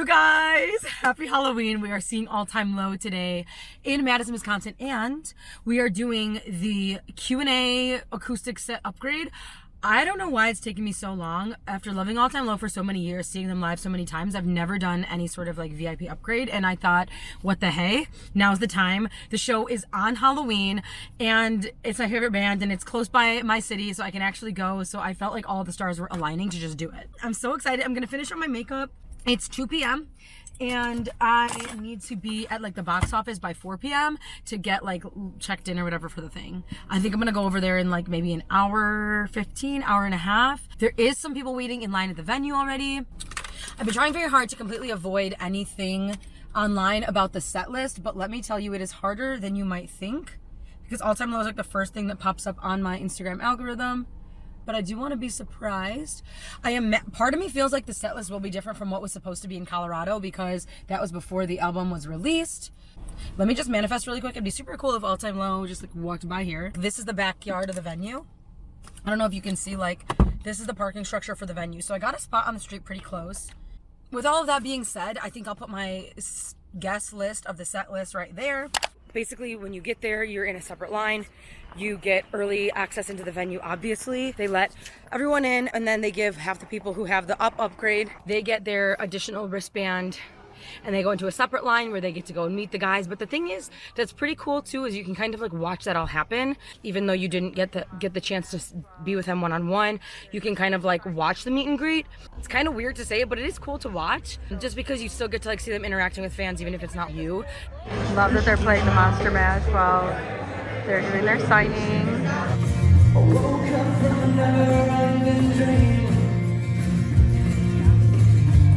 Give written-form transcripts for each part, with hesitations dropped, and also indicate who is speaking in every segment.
Speaker 1: guys, happy Halloween. We are seeing All Time Low today in Madison, Wisconsin, and we are doing the Q&A acoustic set upgrade. I don't know why it's taken me so long. After loving All Time Low for so many years, seeing them live so many times, I've never done any sort of like VIP upgrade, and I thought, what the hey, now's the time. The show is on Halloween, and it's my favorite band, and it's close by my city, so I can actually go, so I felt like all the stars were aligning to just do it. I'm so excited. I'm gonna finish up my makeup. It's 2 p.m. and I need to be at like the box office by 4 p.m. to get like checked in or whatever for the thing. I think I'm gonna go over there in like maybe an hour 15, hour and a half. There is some people waiting in line at the venue already. I've been trying very hard to completely avoid anything online about the set list, but let me tell you, it is harder than you might think, because All Time Low is like the first thing that pops up on my Instagram algorithm. But I do want to be surprised. Part of me feels like the set list will be different from what was supposed to be in Colorado, because that was before the album was released. Let me just manifest really quick. It'd be super cool if All Time Low just like walked by here. This is the backyard of the venue. I don't know if you can see, like, this is the parking structure for the venue. So I got a spot on the street pretty close. With all of that being said, I think I'll put my guest list of the set list right there. Basically, when you get there, you're in a separate line. You get early access into the venue, obviously. They let everyone in, and then they give half the people who have the upgrade, they get their additional wristband, and they go into a separate line where they get to go and meet the guys. But the thing is, that's pretty cool too, is you can kind of like watch that all happen. Even though you didn't get the chance to be with them one-on-one, you can kind of like watch the meet and greet. It's kind of weird to say it, but it is cool to watch, just because you still get to like see them interacting with fans, even if it's not you. Love that they're playing the Monster Mash while they're doing their signing. I woke up from a never-ending dream.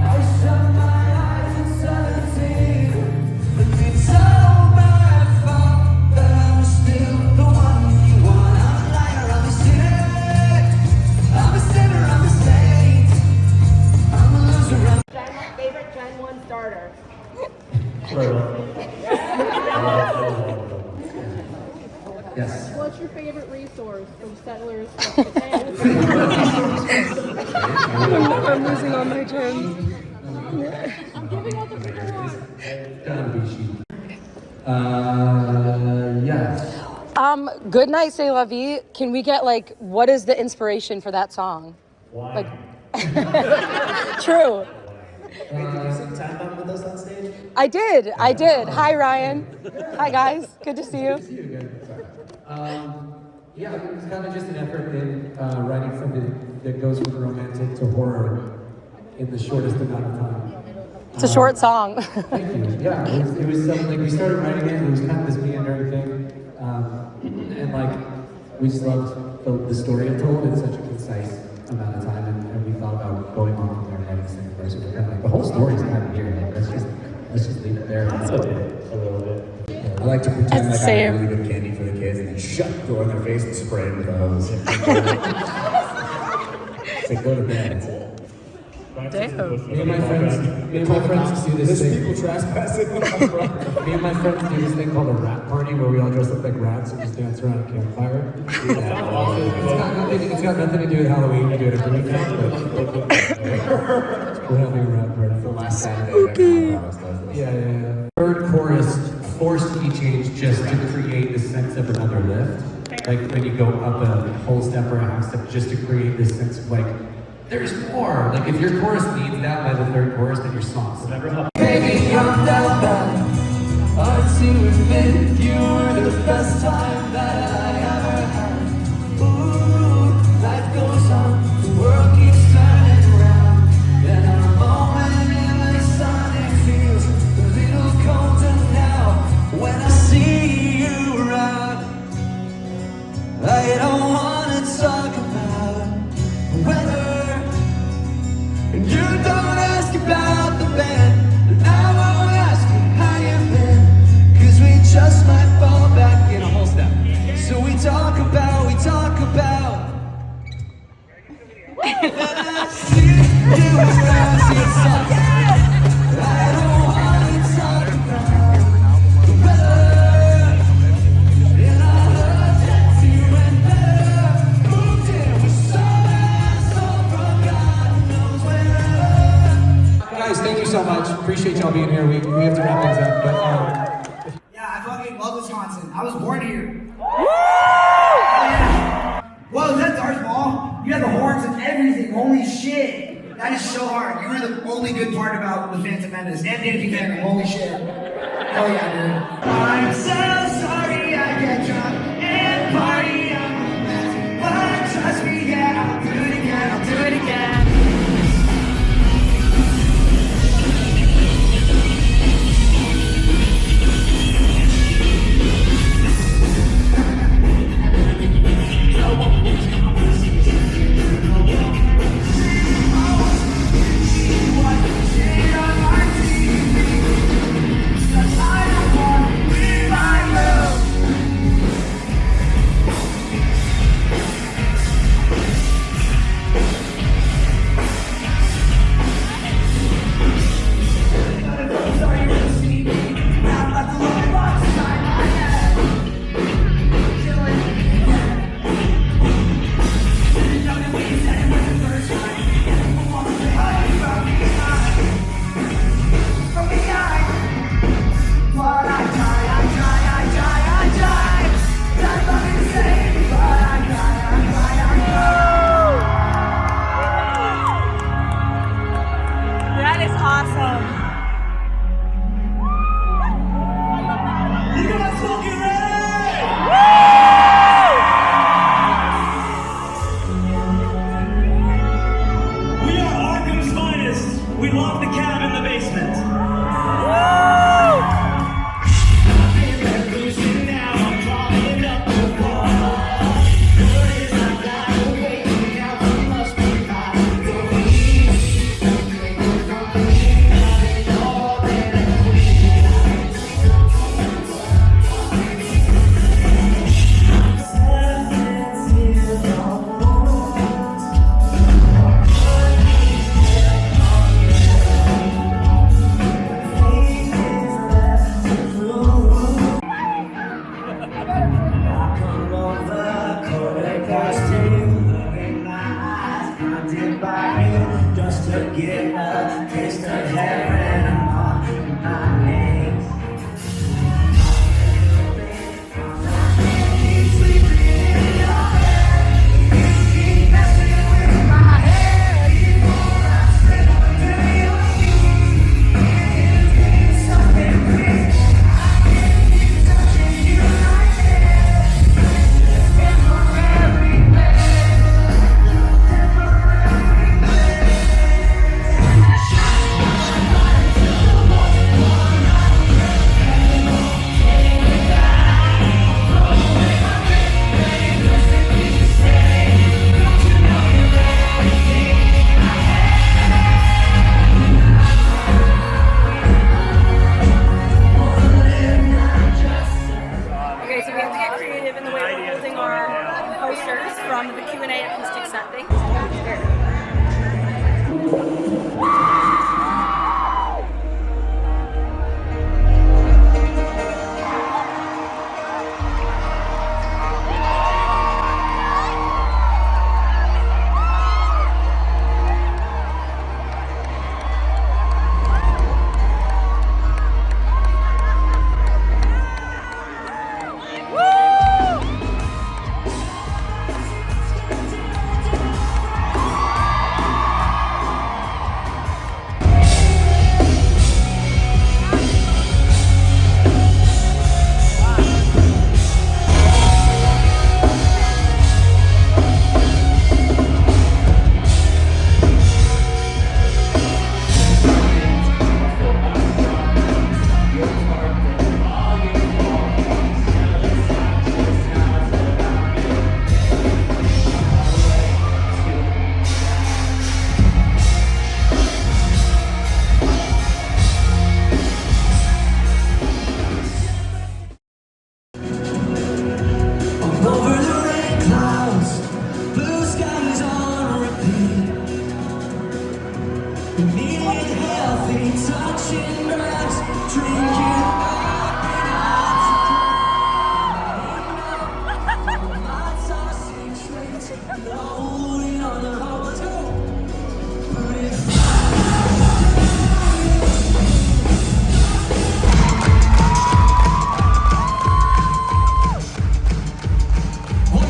Speaker 1: I shut my eyes at 17. But it's so my fault that I'm still the one you want. I'm a liar, I'm a sinner. I'm a sinner, I'm a saint. I'm a loser, my favorite Gen 1 starter.
Speaker 2: Yes.
Speaker 3: What's your favorite resource from Settlers?
Speaker 1: I'm losing all my terms.
Speaker 3: I'm giving out the bigger
Speaker 2: one. Yeah.
Speaker 1: Good Night, C'est La Vie. Can we get like, what is the inspiration for that song?
Speaker 2: Why?
Speaker 1: Like, true.
Speaker 2: Did you sing Time Bomb with us on stage?
Speaker 1: I did. Hi, Ryan. Hi, guys. Good to see you.
Speaker 2: Good to see you again. Sorry. Yeah, it was kind of just an effort in writing something that goes from romantic to horror in the shortest amount of time.
Speaker 1: It's a short song.
Speaker 2: Thank you. Yeah, it was something like we started writing it, and it was kind of this meandering thing, and like we just loved the story it told in such a concise amount of time, and we thought about going on from there and writing the second verse. We were kind of like, the whole story's kind of here. Like, let's just leave it there. That's what a little bit.
Speaker 4: I like to pretend like I have really good candy for the kids and then shut the door in their face and spray it with a hose. Say, go to bed.
Speaker 2: Me and my friends do this thing.
Speaker 4: People trespassing on my property.
Speaker 2: Me and my friends do this thing called a rat party, where we all dress up like rats and just dance around a campfire. It's got nothing to do with Halloween. We do it every weekend, but we're having a rat party
Speaker 4: The last Saturday.
Speaker 2: Yeah. Third chorus forced key change just to create the sense of another lift. Like when you go up a whole step or a half step, just to create this sense of like, there's more. Like if your chorus needs that by the third chorus, then your song's never help. Baby, I'm down bad. Hard to admit you were the best time that I ever had. Ooh, life goes on, the world keeps turning around. Then a moment in the sun, it feels a little colder now. When I see you around, I don't wanna talk about weather. You don't ask about the band, and I won't ask you how you've been, 'cause we just might fall back in a whole step. So we talk about and I see you around yourself. I don't wanna talk about the weather, and I heard that you went better, moved in with someone else from God knows where. Guys, thank you so much. y'all being here. We have to wrap things up, but
Speaker 5: Yeah, I fucking love Wisconsin. I was born here. Oh, yeah. Whoa, is that Darth Maul? You have the horns and everything. Holy shit. That is so hard. You were the only good part about The Phantom Menace. And Dancing Phantom. Holy shit. Hell yeah, dude. I'm so sorry I get drunk and party on my mess. But trust me, yeah, I'll do it again. I'll do it again.
Speaker 1: That is awesome.
Speaker 5: You guys fucking ready? We are Arkham's finest. We love the cab in the basement. Just to get a taste of heaven on my knees. Keep sleeping in your head. You keep messing with my head. You won't slip until you need something crazy. I can't keep touching you like this. Temporary
Speaker 1: Okay, so we have to get creative in the way we're holding our posters from the Q&A acoustic set thing.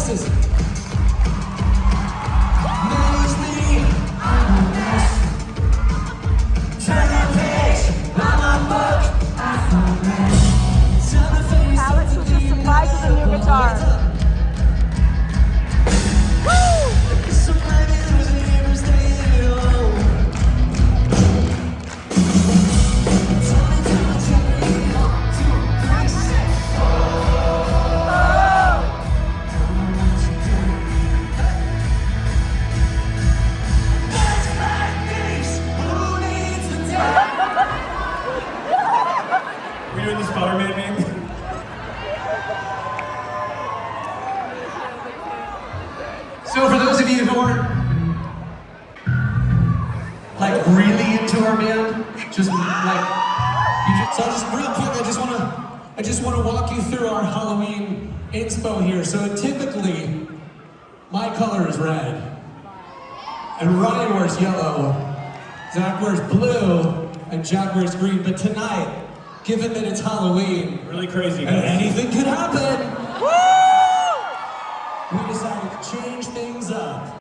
Speaker 2: voices. Knows me, I'm a mess. Turn the page, I'm a book, I'm a mess.
Speaker 3: Alex was just surprised with a new guitar.
Speaker 2: We doing this Spider-Man meme? So for those of you who aren't like really into our band, just like so just real quick, I just wanna walk you through our Halloween inspo here. So typically my color is red. And Ryan wears yellow, Zach wears blue, and Jack wears green. But tonight, given that it's Halloween,
Speaker 6: Really crazy,
Speaker 2: and
Speaker 6: guys.
Speaker 2: anything could happen, we decided to change things up.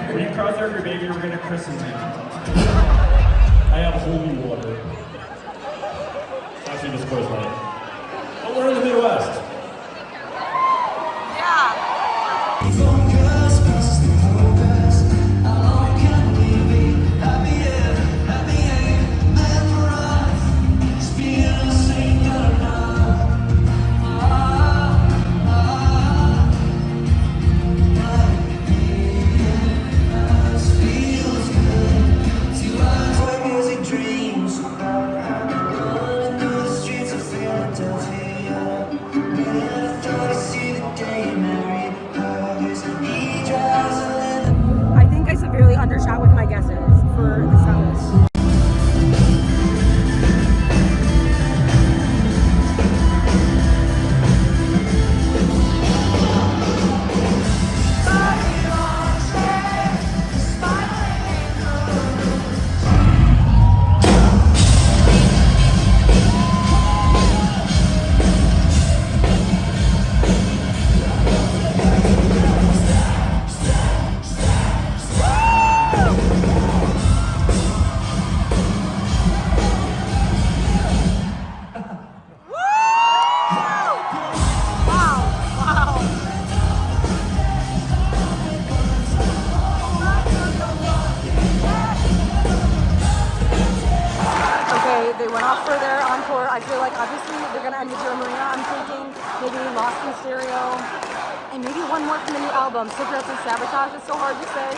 Speaker 6: When you cross over your baby, we're gonna christen you. I have holy water. It's actually just close by. But we're in the Midwest.
Speaker 1: I think I severely undershot with my guesses for the sounds. They went off for their encore. I feel like obviously they're gonna end with Joe Marina. I'm thinking maybe Lost in Stereo, and maybe one more from the new album. Cigarettes and Sabotage. It's so hard to say.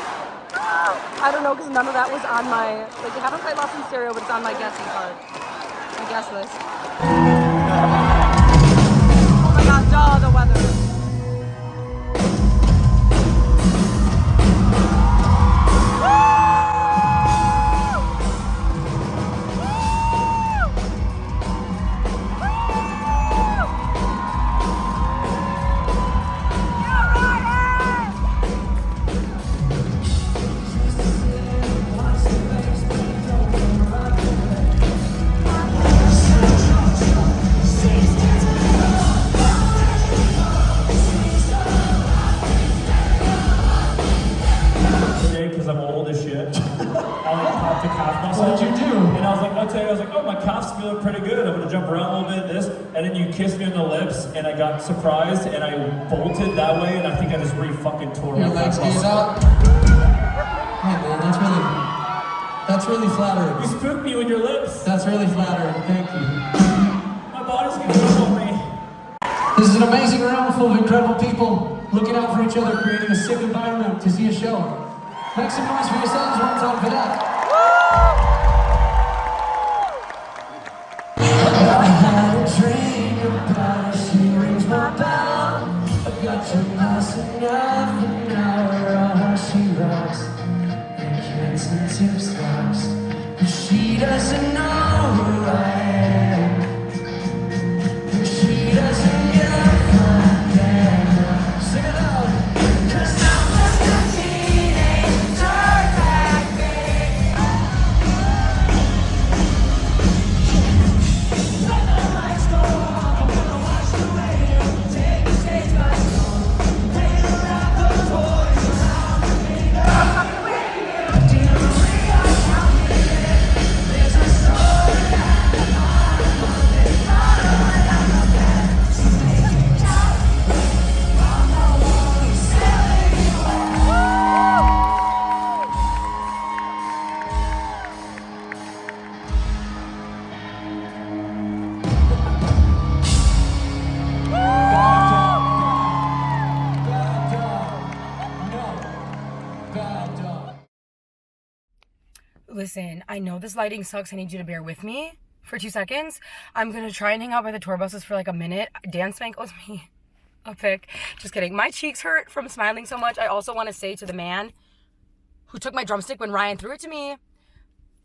Speaker 1: I don't know because none of that was on my they haven't played Lost in Stereo, but it's on my guessing card. My guess list. Oh my God, duh, the weather.
Speaker 7: See
Speaker 6: class, feeling pretty good. I'm gonna jump around a little bit, this, and then you kissed me on the lips, and I got surprised, and I bolted that way, and I think I just re-fucking tore my
Speaker 7: legs gave out. Hey man, that's really flattering.
Speaker 6: You spooked me with your lips.
Speaker 7: That's really flattering, thank you.
Speaker 6: My body's gonna go on me.
Speaker 7: This is an amazing room full of incredible people looking out for each other, creating a sick environment to see a show. Make some noise for yourselves one time for that. I had a dream about her, she rings my bell. I got you close enough, an hour on how she rocks. And can't seem to stop, but she doesn't know who I am. And she doesn't give a damn. Sing it out. 'Cause I'm just a teenage dirtbag babe. When the lights go off, I'm gonna watch the radio, take the stage by storm, play around the toys around the finger. Do you really count me in? There's a story at the bottom of this bottle, and I'm the best to make it count. I'm the one who's selling you
Speaker 1: Listen, I know this lighting sucks. I need you to bear with me for 2 seconds. I'm gonna try and hang out by the tour buses for like a minute. Dan Spank owes me a pic. Just kidding. My cheeks hurt from smiling so much. I also want to say to the man who took my drumstick when Ryan threw it to me,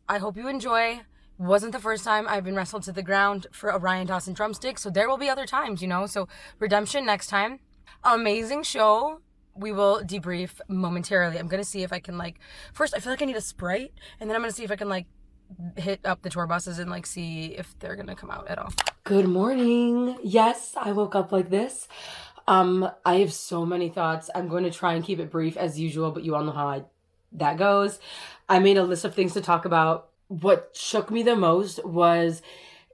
Speaker 1: I hope you enjoy. Wasn't the first time I've been wrestled to the ground for a Ryan Dawson drumstick, so there will be other times, you know? So redemption next time. Amazing show. We will debrief momentarily. I'm gonna see if I can first I feel like I need a Sprite, and then I'm gonna see if I can hit up the tour buses and see if they're gonna come out at all. Good morning. Yes, I woke up like this. I have so many thoughts. I'm going to try and keep it brief as usual, but you all know how that goes. I made a list of things to talk about. What shook me the most was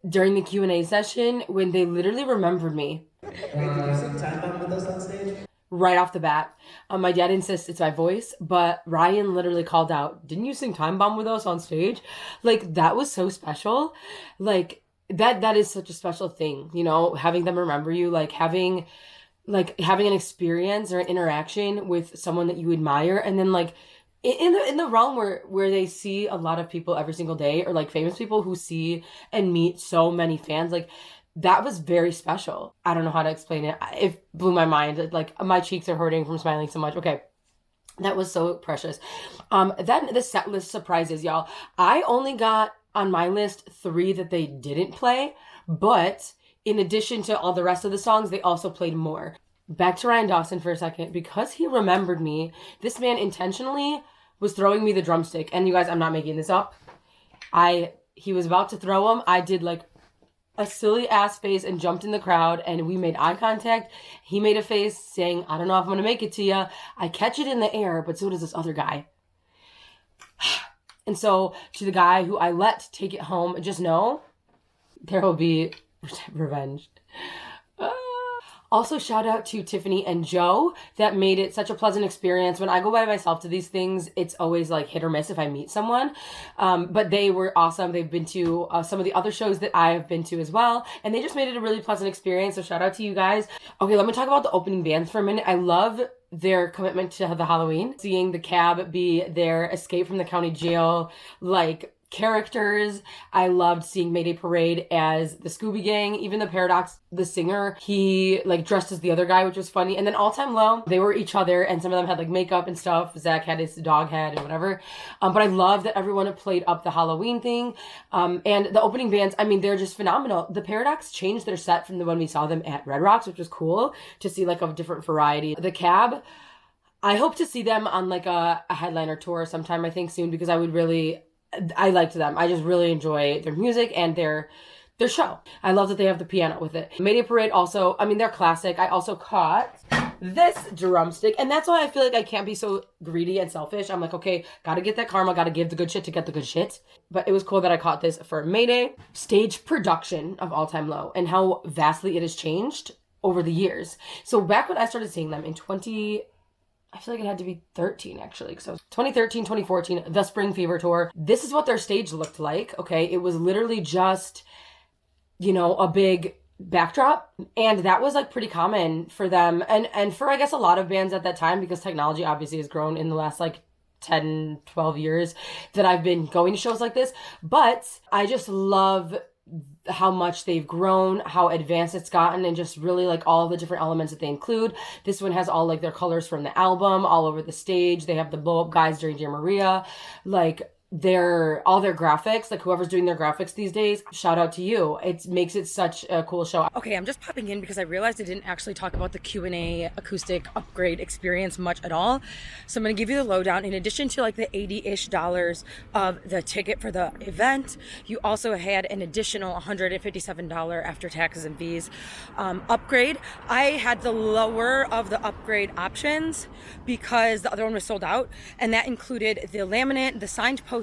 Speaker 1: during the Q&A session when they literally remembered me.
Speaker 4: Wait, did you sing Time Bomb with us on stage?
Speaker 1: Right off the bat. My dad insists it's my voice, but Ryan literally called out, "Didn't you sing Time Bomb with us on stage?" That was so special. That is such a special thing, you know, having them remember you, having an experience or an interaction with someone that you admire, and then in the realm where they see a lot of people every single day, or famous people who see and meet so many fans, that was very special. I don't know how to explain it. It blew my mind. My cheeks are hurting from smiling so much. Okay. That was so precious. Then the set list surprises, y'all. I only got on my list 3 that they didn't play, but in addition to all the rest of the songs, they also played more. Back to Ryan Dawson for a second. Because he remembered me, this man intentionally was throwing me the drumstick. And you guys, I'm not making this up. He was about to throw him. I did a silly ass face and jumped in the crowd, and we made eye contact. He made a face saying, "I don't know if I'm gonna make it to you." I catch it in the air, but so does this other guy. And so to the guy who I let take it home, just know there will be revenge. Also, shout out to Tiffany and Joe that made it such a pleasant experience. When I go by myself to these things, it's always hit or miss if I meet someone. But they were awesome. They've been to some of the other shows that I have been to as well. And they just made it a really pleasant experience. So shout out to you guys. Okay, let me talk about the opening bands for a minute. I love their commitment to the Halloween. Seeing the Cab be their escape from the county jail, characters. I loved seeing Mayday Parade as the Scooby Gang. Even the Paradox, the singer, he dressed as the other guy, which was funny. And then All Time Low, they were each other, and some of them had makeup and stuff. Zach had his dog head and whatever. But I love that everyone had played up the Halloween thing. And the opening bands, they're just phenomenal. The Paradox changed their set from the when we saw them at Red Rocks, which was cool to see a different variety. The Cab, I hope to see them on a headliner tour sometime, I think soon, because I liked them. I just really enjoy their music and their show. I love that they have the piano with it. Mayday Parade also, they're classic. I also caught this drumstick. And that's why I feel like I can't be so greedy and selfish. I'm like, okay, gotta get that karma, gotta give the good shit to get the good shit. But it was cool that I caught this for May Day. Stage production of All Time Low and how vastly it has changed over the years. So back when I started seeing them in I feel like it had to be 13 actually. So 2013, 2014, the Spring Fever tour. This is what their stage looked like. Okay. It was literally just, you know, a big backdrop. And that was like pretty common for them. And for, I guess, a lot of bands at that time, because technology obviously has grown in the last like 10, 12 years that I've been going to shows like this. But I just love how much they've grown, how advanced it's gotten, and just really like all the different elements that they include. This one has all like their colors from the album all over the stage. They have the blow up guys during Dear Maria, like all their graphics, like whoever's doing their graphics these days, shout out to you. It makes it such a cool show. Okay, I'm just popping in because I realized I didn't actually talk about the Q&A acoustic upgrade experience much at all. So I'm going to give you the lowdown. In addition to like the $80-ish of the ticket for the event, you also had an additional $157 after taxes and fees upgrade. I had the lower of the upgrade options because the other one was sold out, and that included the laminate, the signed poster,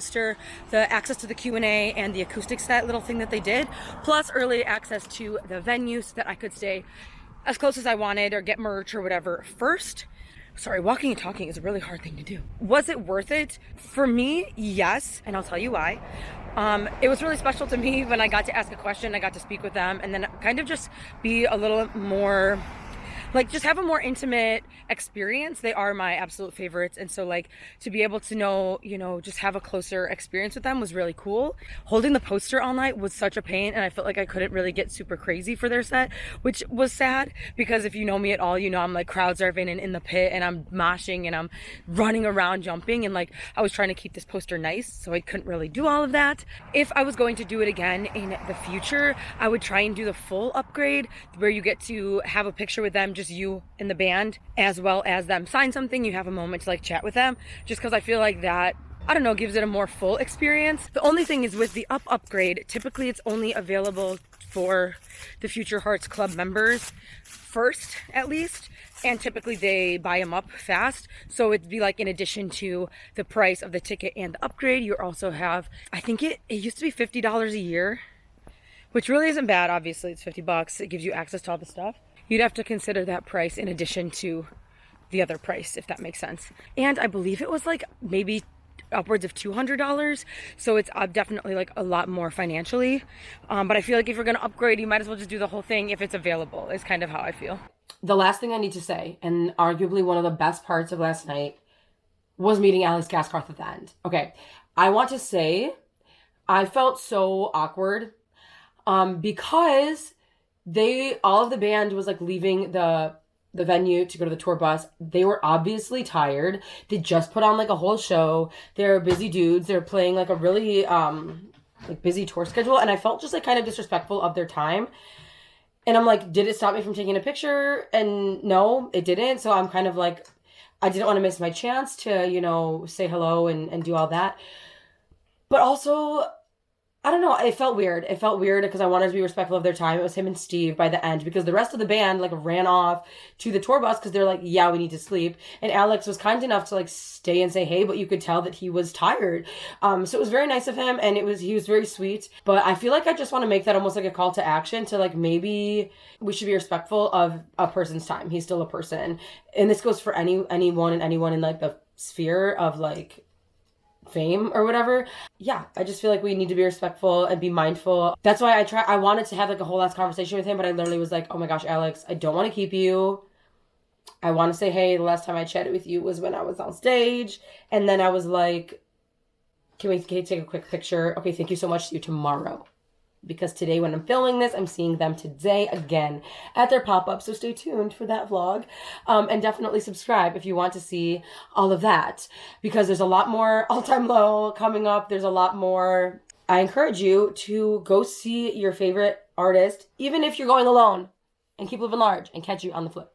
Speaker 1: the access to the Q&A, and the acoustic set little thing that they did, plus early access to the venue so that I could stay as close as I wanted or get merch or whatever first. Sorry, walking and talking is a really hard thing to do. Was it worth it? For me, yes, and I'll tell you why. It was really special to me when I got to ask a question, I got to speak with them, and then kind of just be a little more, like, just have a more intimate experience. They are my absolute favorites. And so like to be able to know, you know, just have a closer experience with them was really cool. Holding the poster all night was such a pain. And I felt like I couldn't really get super crazy for their set, which was sad because if you know me at all, you know, I'm like crowd surfing and in the pit and I'm moshing and I'm running around jumping. And like, I was trying to keep this poster nice. So I couldn't really do all of that. If I was going to do it again in the future, I would try and do the full upgrade where you get to have a picture with them, just you and the band, as well as them sign something. You have a moment to like chat with them, just because I feel like that, I don't know, gives it a more full experience. The only thing is with the upgrade, typically it's only available for the Future Hearts Club members first, at least. And typically they buy them up fast. So it'd be like in addition to the price of the ticket and the upgrade, you also have, I think it used to be $50 a year, which really isn't bad. Obviously it's $50. It gives you access to all the stuff. You'd have to consider that price in addition to the other price, if that makes sense. And I believe it was like maybe upwards of $200. So it's definitely like a lot more financially. But I feel like if you're going to upgrade, you might as well just do the whole thing if it's available, is kind of how I feel. The last thing I need to say, and arguably one of the best parts of last night, was meeting Alex Gaskarth at the end. Okay, I want to say I felt so awkward because all of the band was like leaving the venue to go to the tour bus. They were obviously tired. They just put on like a whole show. They're busy dudes. They're playing like a really like busy tour schedule, and I felt just like kind of disrespectful of their time. And I'm like, did it stop me from taking a picture? And no, it didn't. So I'm kind of like, I didn't want to miss my chance to, you know, say hello and do all that. But also, I don't know, it felt weird. It felt weird because I wanted to be respectful of their time. It was him and Steve by the end because the rest of the band like ran off to the tour bus because they're like, yeah, we need to sleep. And Alex was kind enough to like stay and say hey, but you could tell that he was tired. So it was very nice of him, and he was very sweet. But I feel like I just want to make that almost like a call to action to like, maybe we should be respectful of a person's time. He's still a person. And this goes for anyone in like the sphere of like fame or whatever. Yeah, I just feel like we need to be respectful and be mindful. That's why I wanted to have like a whole last conversation with him, but I literally was like, oh my gosh, Alex, I don't want to keep you. I want to say, hey, the last time I chatted with you was when I was on stage. And then I was like, can we take a quick picture? Okay, thank you so much. See you tomorrow. Because today when I'm filming this, I'm seeing them today again at their pop-up. So stay tuned for that vlog. And definitely subscribe if you want to see all of that. Because there's a lot more All Time Low coming up. There's a lot more. I encourage you to go see your favorite artist, even if you're going alone. And keep living large, and catch you on the flip.